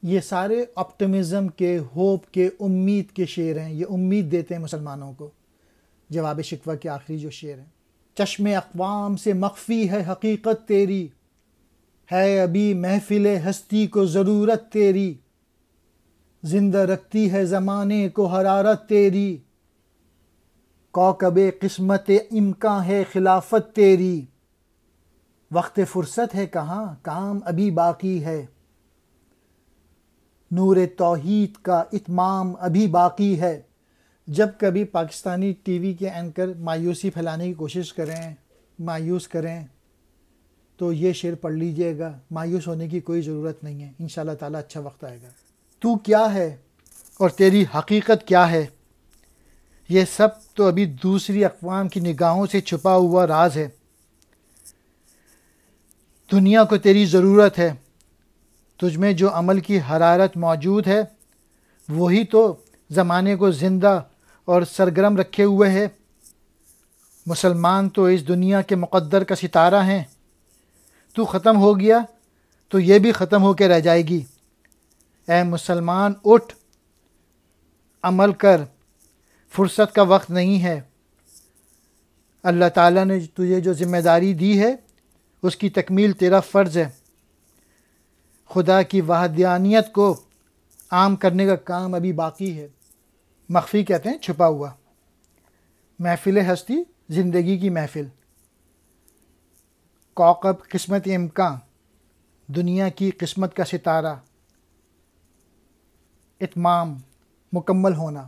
یہ سارے آپٹمزم کے، ہوپ کے، امید کے شعر ہیں، یہ امید دیتے ہیں مسلمانوں کو۔ جواب شکوہ کے آخری جو شعر ہیں، چشم اقوام سے مخفی ہے حقیقت تیری، ہے ابھی محفل ہستی کو ضرورت تیری، زندہ رکھتی ہے زمانے کو حرارت تیری، کوکب قسمت امکاں ہے خلافت تیری، وقت فرصت ہے کہاں کام ابھی باقی ہے، نور توحید کا اتمام ابھی باقی ہے۔ جب کبھی پاکستانی ٹی وی کے اینکر مایوسی پھیلانے کی کوشش کریں، مایوس کریں، تو یہ شعر پڑھ لیجئے گا، مایوس ہونے کی کوئی ضرورت نہیں ہے، انشاءاللہ تعالی اچھا وقت آئے گا۔ تو کیا ہے اور تیری حقیقت کیا ہے، یہ سب تو ابھی دوسری اقوام کی نگاہوں سے چھپا ہوا راز ہے۔ دنیا کو تیری ضرورت ہے، تجھ میں جو عمل کی حرارت موجود ہے وہی تو زمانے کو زندہ اور سرگرم رکھے ہوئے ہے۔ مسلمان تو اس دنیا کے مقدر کا ستارہ ہیں، تو ختم ہو گیا تو یہ بھی ختم ہو کے رہ جائے گی۔ اے مسلمان اٹھ، عمل کر، فرصت کا وقت نہیں ہے۔ اللہ تعالیٰ نے تجھے جو ذمہ داری دی ہے اس کی تکمیل تیرا فرض ہے۔ خدا کی وحدانیت کو عام کرنے کا کام ابھی باقی ہے۔ مخفی کہتے ہیں چھپا ہوا، محفل ہستی زندگی کی محفل، کوکب قسمت امکان دنیا کی قسمت کا ستارہ، اتمام مکمل ہونا۔